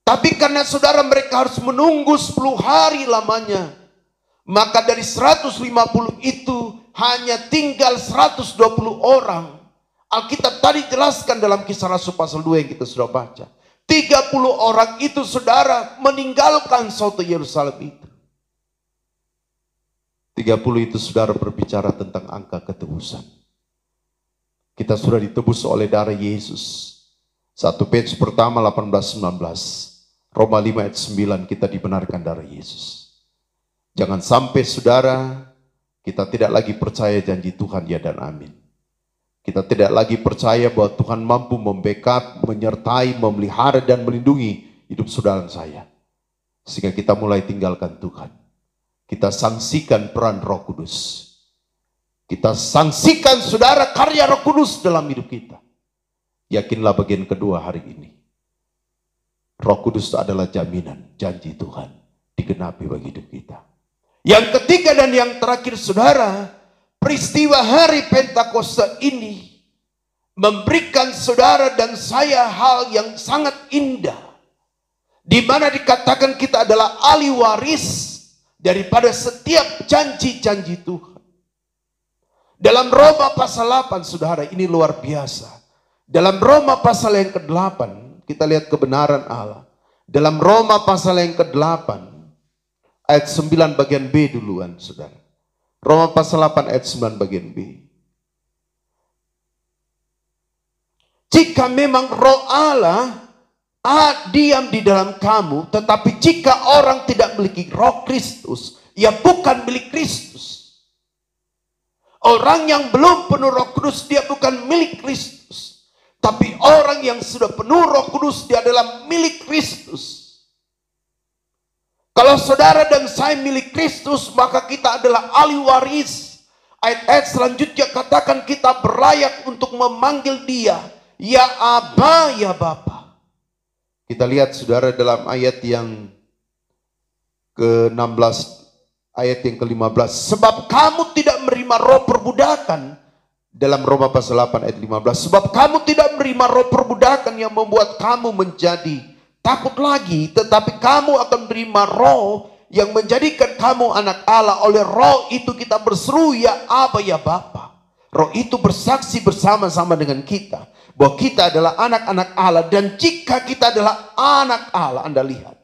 [SPEAKER 1] Tapi karena saudara mereka harus menunggu 10 hari lamanya, maka dari 150 itu hanya tinggal 120 orang Alkitab tadi jelaskan dalam Kisah Rasul pasal 2 yang kita sudah baca. 30 orang itu saudara meninggalkan suatu Yerusalem itu. 30 itu saudara berbicara tentang angka ketebusan. Kita sudah ditebus oleh darah Yesus. 1 Petrus pertama 18-19. Roma 5 ayat 9 kita dibenarkan darah Yesus. Jangan sampai saudara kita tidak lagi percaya janji Tuhan ya dan amin. Kita tidak lagi percaya bahwa Tuhan mampu membackup, menyertai, memelihara dan melindungi hidup saudara dan saya. Sehingga kita mulai tinggalkan Tuhan. Kita sanksikan peran Roh Kudus. Kita sanksikan saudara karya Roh Kudus dalam hidup kita. Yakinlah bagian kedua hari ini. Roh Kudus adalah jaminan janji Tuhan digenapi bagi hidup kita. Yang ketiga dan yang terakhir saudara, peristiwa hari Pentakosta ini memberikan saudara dan saya hal yang sangat indah. Di mana dikatakan kita adalah ahli waris daripada setiap janji-janji Tuhan. Dalam Roma pasal 8 saudara, ini luar biasa. Dalam Roma pasal yang ke-8 kita lihat kebenaran Allah. Dalam Roma pasal yang ke-8 ayat 9 bagian B duluan saudara. Roma pasal 8 ayat 9 bagian B. Jika memang Roh Allah diam di dalam kamu, tetapi jika orang tidak memiliki Roh Kristus, ia bukan milik Kristus. Orang yang belum penuh Roh Kudus, dia bukan milik Kristus. Tapi orang yang sudah penuh Roh Kudus, dia adalah milik Kristus. Kalau saudara dan saya milik Kristus, maka kita adalah ahli waris. Ayat-ayat selanjutnya katakan kita berlayak untuk memanggil dia, ya Aba, ya Bapa. Kita lihat saudara dalam ayat yang ke-16, ayat yang ke-15. Sebab kamu tidak menerima roh perbudakan. Dalam Roma pasal 8 ayat 15. Sebab kamu tidak menerima roh perbudakan yang membuat kamu menjadi takut lagi. Tetapi kamu akan menerima roh yang menjadikan kamu anak Allah. Oleh roh itu kita berseru ya Aba, ya Bapa. Roh itu bersaksi bersama-sama dengan kita bahwa kita adalah anak-anak Allah. Dan jika kita adalah anak Allah, Anda lihat,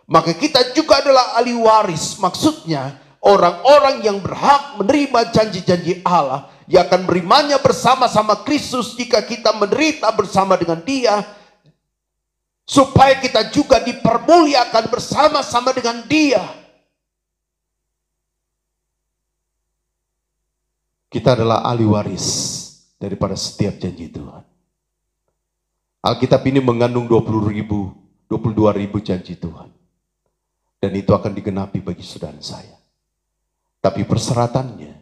[SPEAKER 1] maka kita juga adalah ahli waris. Maksudnya orang-orang yang berhak menerima janji-janji Allah, yang akan menerimanya bersama-sama Kristus jika kita menderita bersama dengan dia, supaya kita juga dipermuliakan bersama-sama dengan dia. Kita adalah ahli waris daripada setiap janji Tuhan. Alkitab ini mengandung 22.000 janji Tuhan. Dan itu akan digenapi bagi saudara saya. Tapi persyaratannya,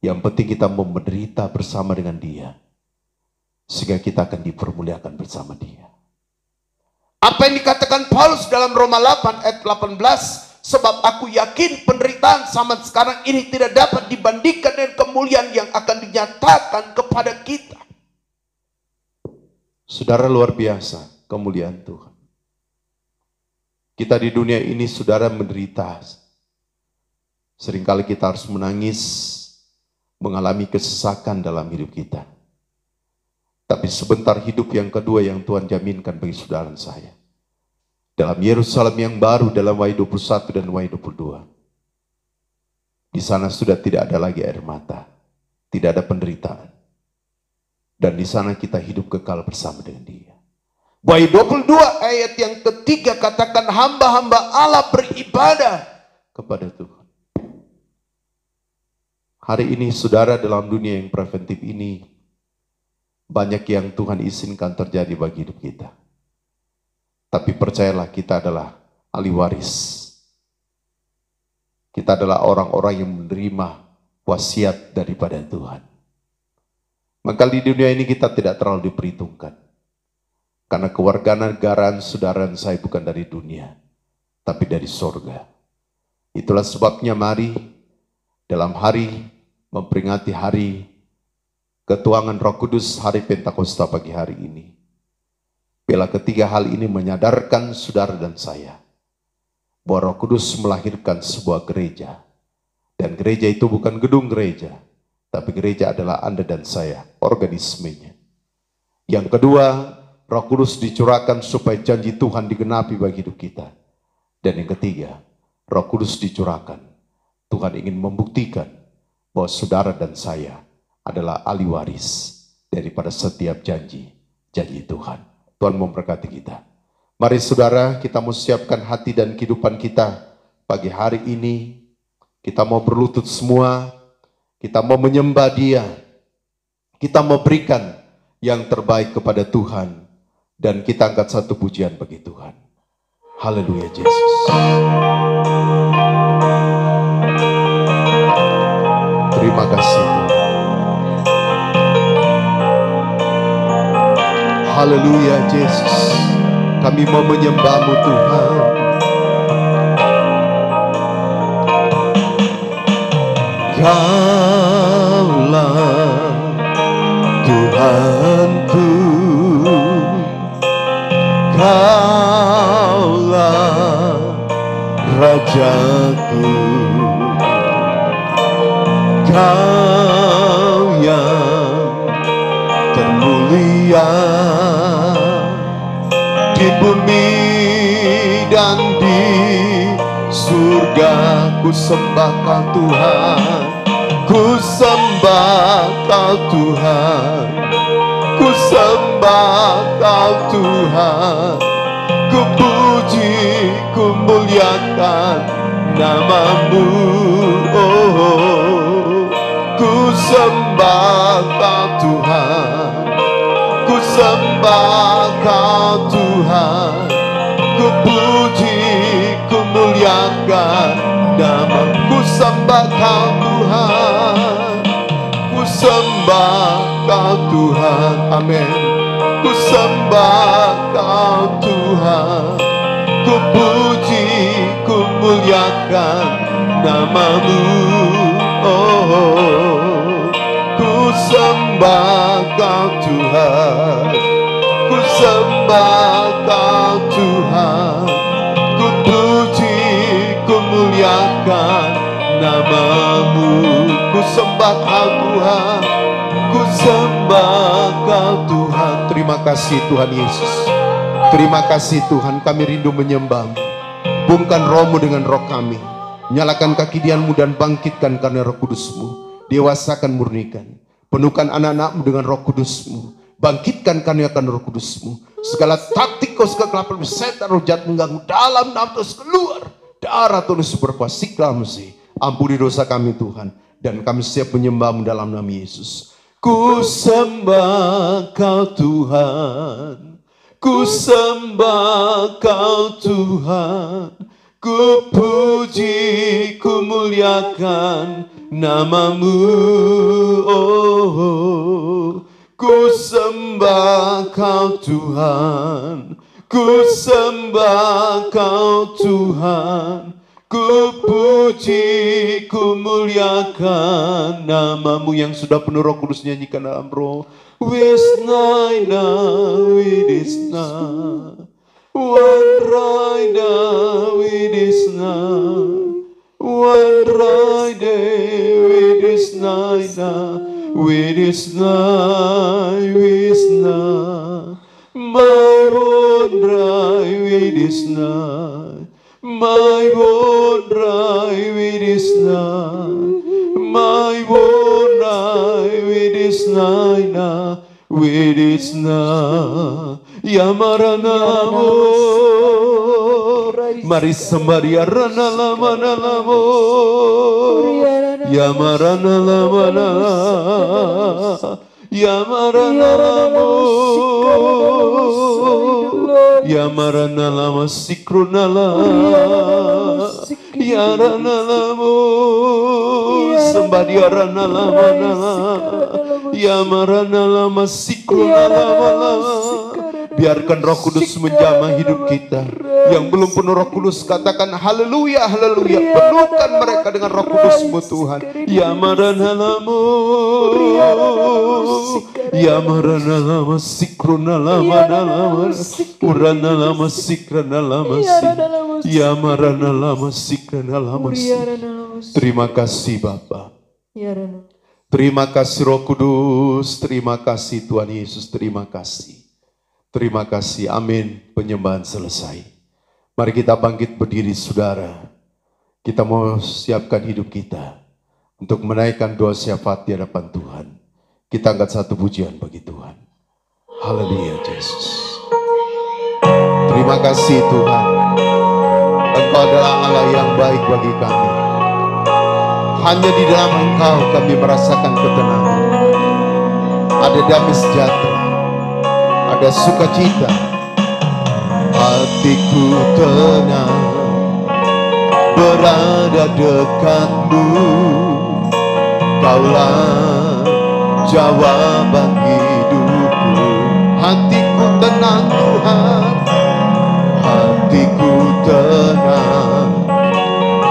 [SPEAKER 1] yang penting kita mau menderita bersama dengan dia, sehingga kita akan dipermuliakan bersama dia. Apa yang dikatakan Paulus dalam Roma 8 ayat 18, sebab aku yakin penderitaan zaman sekarang ini tidak dapat dibandingkan dengan kemuliaan yang akan dinyatakan kepada kita. Saudara, luar biasa kemuliaan Tuhan. Kita di dunia ini saudara menderita. Seringkali kita harus menangis, mengalami kesesakan dalam hidup kita. Tapi sebentar hidup yang kedua yang Tuhan jaminkan bagi saudara dan saya. Dalam Yerusalem yang baru, dalam Wahyu 21 dan Wahyu 22. Di sana sudah tidak ada lagi air mata. Tidak ada penderitaan. Dan di sana kita hidup kekal bersama dengan dia. Wahyu 22 ayat yang ketiga katakan hamba-hamba Allah beribadah kepada Tuhan. Hari ini saudara, dalam dunia yang preventif ini, banyak yang Tuhan izinkan terjadi bagi hidup kita. Tapi percayalah, kita adalah ahli waris. Kita adalah orang-orang yang menerima wasiat daripada Tuhan. Maka di dunia ini kita tidak terlalu diperhitungkan. Karena kewarganegaraan saudara dan saya bukan dari dunia, tapi dari sorga. Itulah sebabnya mari dalam hari memperingati hari ketuangan Roh Kudus, hari Pentakosta pagi hari ini. Bila ketiga hal ini menyadarkan saudara dan saya bahwa Roh Kudus melahirkan sebuah gereja. Dan gereja itu bukan gedung gereja, tapi gereja adalah Anda dan saya, organismenya. Yang kedua, Roh Kudus dicurahkan supaya janji Tuhan digenapi bagi hidup kita. Dan yang ketiga, Roh Kudus dicurahkan. Tuhan ingin membuktikan bahwa saudara dan saya adalah ahli waris daripada setiap janji Tuhan. Tuhan memberkati kita. Mari saudara, kita mau siapkan hati dan kehidupan kita pagi hari ini. Kita mau berlutut semua, kita mau menyembah Dia, kita mau berikan yang terbaik kepada Tuhan, dan kita angkat satu pujian bagi Tuhan. Haleluya Yesus. Terima kasih Tuhan. Haleluya Yesus. Kami mau menyembah-Mu Tuhan. Kaulah Tuhanku, Kaulah Rajaku, Kau yang termulia di bumi dan di surga. Ku sembah Kau Tuhan, ku sembah Kau Tuhan, ku sembah Kau Tuhan, ku puji, ku muliakan nama-Mu. Oh, ku sembah Kau Tuhan, ku sembah Kau Tuhan, ku puji, ku muliakan nama-Mu. Ku sembah Kau Tuhan, ku sembah Kau Tuhan, amin. Ku sembah Kau Tuhan, ku puji, ku muliakan nama-Mu. Oh, ku sembah Kau Tuhan, ku sembah Kau Tuhan, ku puji, ku muliakan nama-Mu. Ku sembah Kau Tuhan, ku sembah Kau Tuhan. Terima kasih Tuhan Yesus. Terima kasih Tuhan, kami rindu menyembah-Mu. Hubungkan roh-Mu dengan roh kami. Nyalakan kekidian-Mu dan bangkitkan karena Roh Kudus-Mu. Dewasakan, murnikan. Penuhkan anak-anak-Mu dengan Roh Kudus-Mu. Bangkitkan kami akan Roh Kudus-Mu. Segala taktik kau kegelapan setan roh jahat mengganggu dalam nama terus keluar. Darah Tuhan berkuasa siklah mesti. Ampuni dosa kami Tuhan. Dan kami siap menyembah-Mu dalam nama Yesus. Ku sembah Kau Tuhan, ku sembah Kau Tuhan, ku puji, ku muliakan nama-Mu. Oh, ku sembah Kau Tuhan, ku sembah Kau Tuhan, ku puji, ku muliakan nama-Mu. Yang sudah penuh Roh Kudus nyanyikan dalam roh. Wisnaina, widisna, wanraida, widisna, wanraida, widisnaina, widisna, wisna, my wondrai, widisna, my wondrai, widisna, my wondrai, widisnaina, widisna, yamaranamo. Mari sembari arana lama nalamo, yamarana lama nala, yamarana lamo, yamarana lama sikrunala, yarana lamo, sembari arana lama nala, yamarana lama sikrunala lama. Biarkan Roh Kudus menjamah hidup kita. Yang belum penuh Roh Kudus katakan haleluya, haleluya. Penuhkan mereka dengan Roh Kudus-Mu Tuhan. Ya maranalamu, ya maranalama sikronalama nalama, uranalama sikranalama si, ya maranalama sikranalama si. Terima kasih Bapa. Terima kasih Roh Kudus, terima kasih Tuhan Yesus, terima kasih. Terima kasih, amin. Penyembahan selesai. Mari kita bangkit berdiri saudara. Kita mau siapkan hidup kita untuk menaikkan doa syafaat di hadapan Tuhan. Kita angkat satu pujian bagi Tuhan. Haleluya Yesus. Terima kasih Tuhan. Engkau adalah Allah yang baik bagi kami. Hanya di dalam Engkau kami merasakan ketenangan. Ada damai sejahtera, ada sukacita. Hatiku tenang berada dekatmu. Kaulah jawaban hidupku. Hatiku tenang Tuhan, hatiku tenang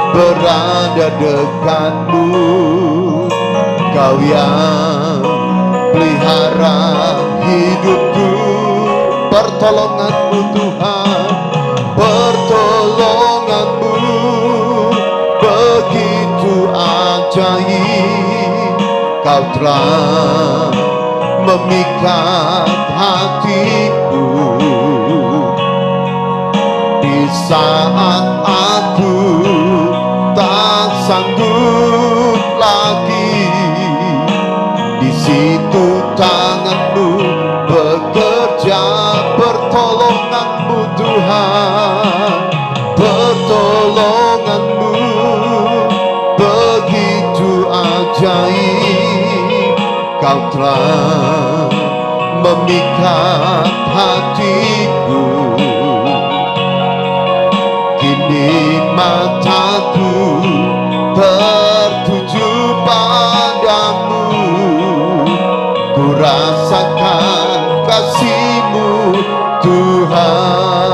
[SPEAKER 1] berada dekatmu. Kau yang pelihara hidupku. Pertolonganmu Tuhan, pertolonganmu begitu ajaib. Kau telah memikat hatiku di saat aku tak sanggup lagi. Di situ tanganmu bekerja, pertolonganmu Tuhan, pertolonganmu begitu ajaib. Kau telah memikat hatiku. Kini mataku tertuju padamu. Ku rasakan kasih-Mu Tuhan.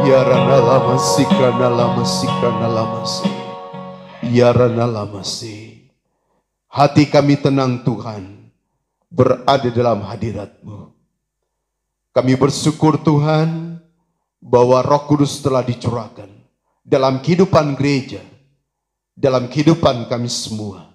[SPEAKER 1] Ya rana lama sikrana lama sikrana lama si. Ya rana lama si. Hati kami tenang Tuhan, berada dalam hadirat-Mu. Kami bersyukur Tuhan bahwa Roh Kudus telah dicurahkan dalam kehidupan gereja, dalam kehidupan kami semua.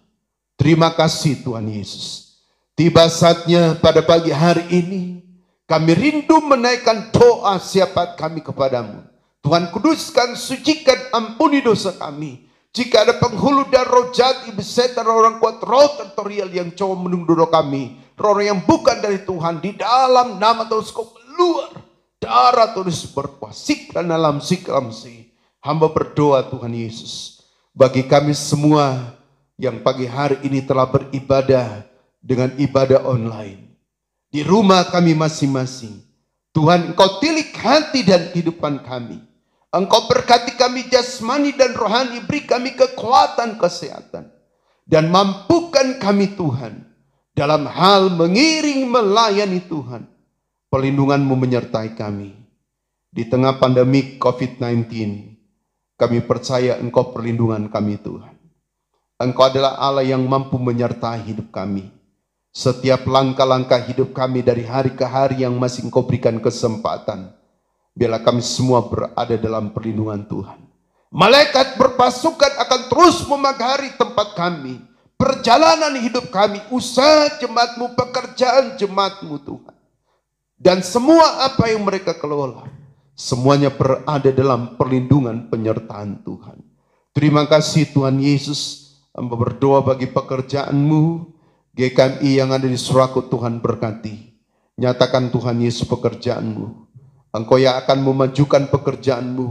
[SPEAKER 1] Terima kasih Tuhan Yesus. Tiba saatnya pada pagi hari ini kami rindu menaikkan doa syafaat kami kepadamu. Tuhan kuduskan, sucikan, ampuni dosa kami. Jika ada penghulu dan roh jahat, iblis setan, orang kuat, roh tertorial yang coba menunduk kami, roh yang bukan dari Tuhan, di dalam nama Tuhan Kau keluar. Darah Tuhan berkuasa. Sikran dalam sikram si. Hamba berdoa Tuhan Yesus, bagi kami semua yang pagi hari ini telah beribadah dengan ibadah online di rumah kami masing-masing. Tuhan, Engkau tilik hati dan kehidupan kami. Engkau berkati kami jasmani dan rohani, beri kami kekuatan, kesehatan, dan mampukan kami Tuhan dalam hal mengiring melayani Tuhan. Perlindungan-Mu menyertai kami di tengah pandemi COVID-19. Kami percaya Engkau perlindungan kami Tuhan. Engkau adalah Allah yang mampu menyertai hidup kami. Setiap langkah-langkah hidup kami dari hari ke hari yang masih Engkau berikan kesempatan. Biarlah kami semua berada dalam perlindungan Tuhan. Malaikat berpasukan akan terus memagari tempat kami, perjalanan hidup kami, usaha jemaat-Mu, pekerjaan jemaat-Mu Tuhan. Dan semua apa yang mereka kelola, semuanya berada dalam perlindungan penyertaan Tuhan. Terima kasih Tuhan Yesus. Hamba berdoa bagi pekerjaan-Mu, GKMI yang ada di Suraku Tuhan berkati. Nyatakan Tuhan Yesus pekerjaan-Mu. Engkau yang akan memajukan pekerjaan-Mu.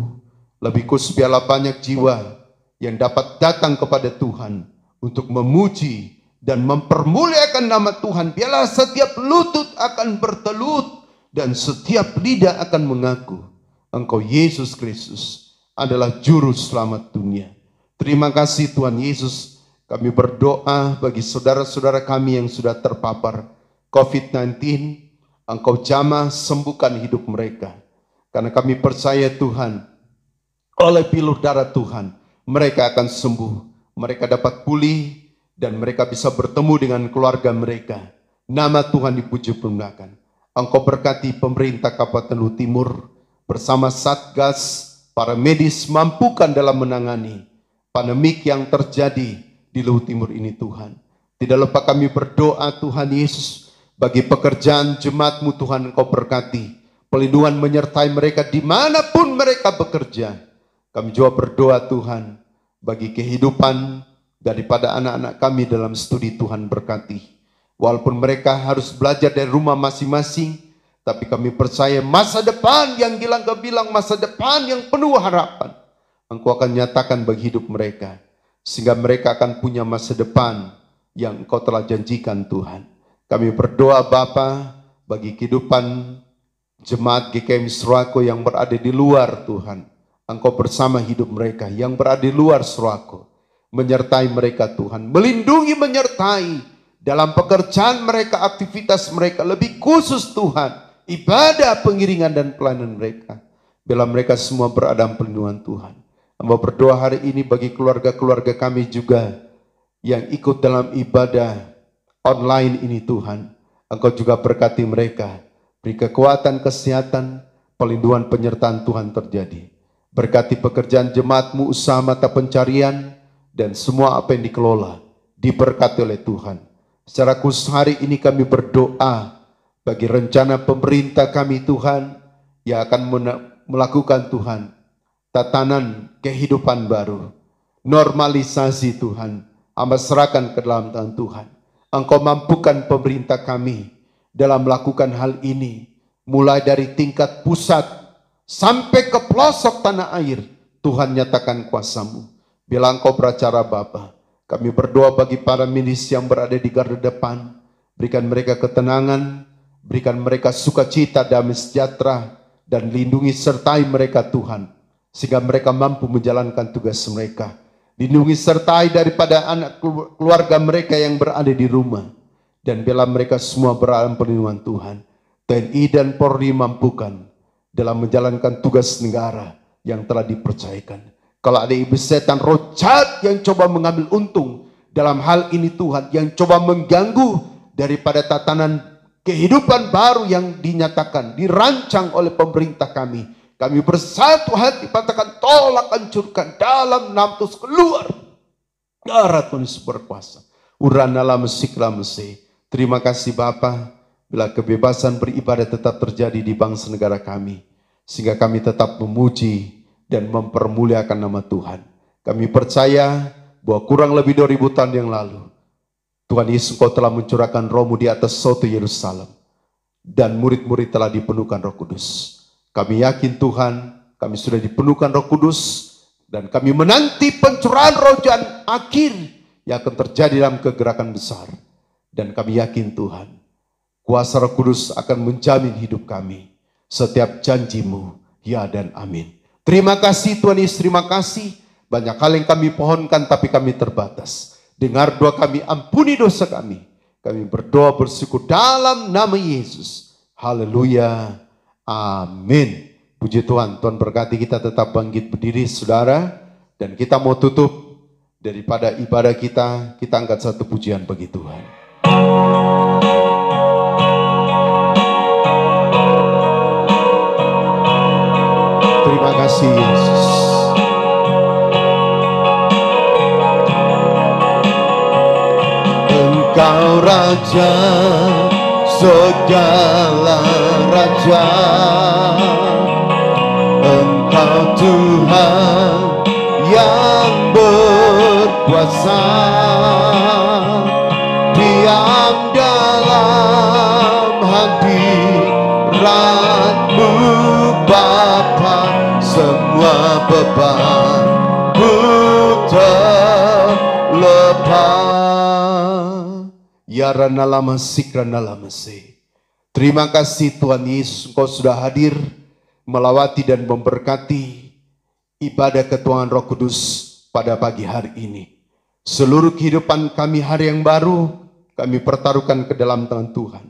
[SPEAKER 1] Lebih khusus biarlah banyak jiwa yang dapat datang kepada Tuhan untuk memuji dan mempermuliakan nama Tuhan. Biarlah setiap lutut akan bertelut dan setiap lidah akan mengaku Engkau Yesus Kristus adalah juru selamat dunia. Terima kasih Tuhan Yesus. Kami berdoa bagi saudara-saudara kami yang sudah terpapar COVID-19. Engkau jamah sembuhkan hidup mereka. Karena kami percaya Tuhan, oleh pilur darah Tuhan, mereka akan sembuh. Mereka dapat pulih dan mereka bisa bertemu dengan keluarga mereka. Nama Tuhan dipuji-pujikan. Engkau berkati pemerintah Kabupaten Luhut Timur bersama Satgas, para medis mampukan dalam menangani pandemik yang terjadi di Luhut Timur ini Tuhan. Tidak lupa kami berdoa Tuhan Yesus, bagi pekerjaan jemaat-Mu Tuhan Engkau berkati. Pelindungan menyertai mereka dimanapun mereka bekerja. Kami juga berdoa Tuhan, bagi kehidupan daripada anak-anak kami dalam studi Tuhan berkati. Walaupun mereka harus belajar dari rumah masing-masing, tapi kami percaya masa depan yang Gilang bilang, masa depan yang penuh harapan, Engkau akan nyatakan bagi hidup mereka. Sehingga mereka akan punya masa depan yang Engkau telah janjikan Tuhan. Kami berdoa Bapa bagi kehidupan jemaat GKM Surako yang berada di luar Tuhan. Engkau bersama hidup mereka yang berada di luar Surako. Menyertai mereka Tuhan. Melindungi, menyertai dalam pekerjaan mereka, aktivitas mereka. Lebih khusus Tuhan, ibadah, pengiringan dan pelayanan mereka. Bila mereka semua berada dalam perlindungan Tuhan. Hamba berdoa hari ini bagi keluarga-keluarga kami juga yang ikut dalam ibadah online ini Tuhan. Engkau juga berkati mereka. Beri kekuatan, kesehatan, pelindungan, penyertaan Tuhan terjadi. Berkati pekerjaan jemaat-Mu, usaha mata pencarian, dan semua apa yang dikelola diberkati oleh Tuhan. Secara khusus hari ini kami berdoa bagi rencana pemerintah kami Tuhan yang akan melakukan Tuhan tatanan kehidupan baru, normalisasi Tuhan. Hamba serahkan ke dalam tangan Tuhan. Engkau mampukan pemerintah kami dalam melakukan hal ini, mulai dari tingkat pusat sampai ke pelosok tanah air. Tuhan nyatakan kuasa-Mu. Bila Engkau beracara Bapa, kami berdoa bagi para minis yang berada di garda depan. Berikan mereka ketenangan, berikan mereka sukacita, damai sejahtera, dan lindungi sertai mereka Tuhan. Sehingga mereka mampu menjalankan tugas mereka. Lindungi sertai daripada anak keluarga mereka yang berada di rumah. Dan bila mereka semua berada dalam perlindungan Tuhan. TNI dan Polri mampukan dalam menjalankan tugas negara yang telah dipercayakan. Kalau ada iblis setan roh jahat yang coba mengambil untung dalam hal ini Tuhan, yang coba mengganggu daripada tatanan kehidupan baru yang dinyatakan, dirancang oleh pemerintah kami. Kami bersatu hati, katakan tolak, hancurkan dalam nama Yesus, keluar darah Tuhan Yesus berkuasa. Uranala mesikla mesi. Terima kasih Bapa, bila kebebasan beribadah tetap terjadi di bangsa negara kami, sehingga kami tetap memuji dan mempermuliakan nama Tuhan. Kami percaya bahwa kurang lebih 2000 tahun yang lalu, Tuhan Yesus Engkau telah mencurahkan roh-Mu di atas suatu Yerusalem. Dan murid-murid telah dipenuhkan Roh Kudus. Kami yakin Tuhan, kami sudah dipenuhkan Roh Kudus. Dan kami menanti pencurahan roh jahat akhir yang akan terjadi dalam kegerakan besar. Dan kami yakin Tuhan, kuasa Roh Kudus akan menjamin hidup kami. Setiap janji-Mu, ya dan amin. Terima kasih Tuhan Yesus, terima kasih. Banyak hal yang kami pohonkan tapi kami terbatas. Dengar doa kami, ampuni dosa kami. Kami berdoa bersyukur dalam nama Yesus. Haleluya. Amin. Puji Tuhan. Tuhan berkati kita tetap bangkit berdiri saudara. Dan kita mau tutup daripada ibadah kita. Kita angkat satu pujian bagi Tuhan. Terima kasih Yesus. Engkau Raja segala raja, Engkau Tuhan yang berkuasa, diam dalam hadirat-Mu Bapa. Semua beban-Mu terlepas. Ya ranalama sikranalama se. Terima kasih Tuhan Yesus, Engkau sudah hadir melawati dan memberkati ibadah ketuhanan Roh Kudus pada pagi hari ini. Seluruh kehidupan kami hari yang baru kami pertaruhkan ke dalam tangan Tuhan.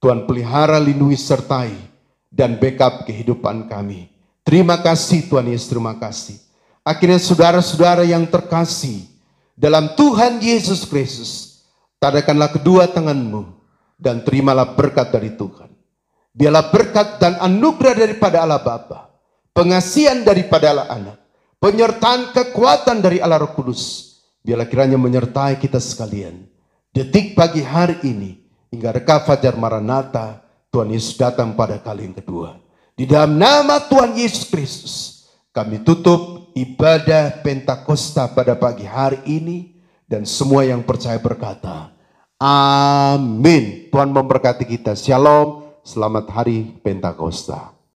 [SPEAKER 1] Tuhan pelihara, lindungi, sertai dan backup kehidupan kami. Terima kasih Tuhan Yesus, terima kasih. Akhirnya saudara-saudara yang terkasih dalam Tuhan Yesus Kristus, tadakanlah kedua tangan-Mu dan terimalah berkat dari Tuhan. Biarlah berkat dan anugerah daripada Allah Bapa, pengasihan daripada Allah Anak, penyertaan kekuatan dari Allah Roh Kudus, Biarlah kiranya menyertai kita sekalian. Detik pagi hari ini, hingga reka fajar Maranatha, Tuhan Yesus datang pada kali yang kedua. Di dalam nama Tuhan Yesus Kristus, kami tutup ibadah Pentakosta pada pagi hari ini. Dan semua yang percaya berkata, amin. Tuhan memberkati kita. Shalom, selamat hari Pentakosta.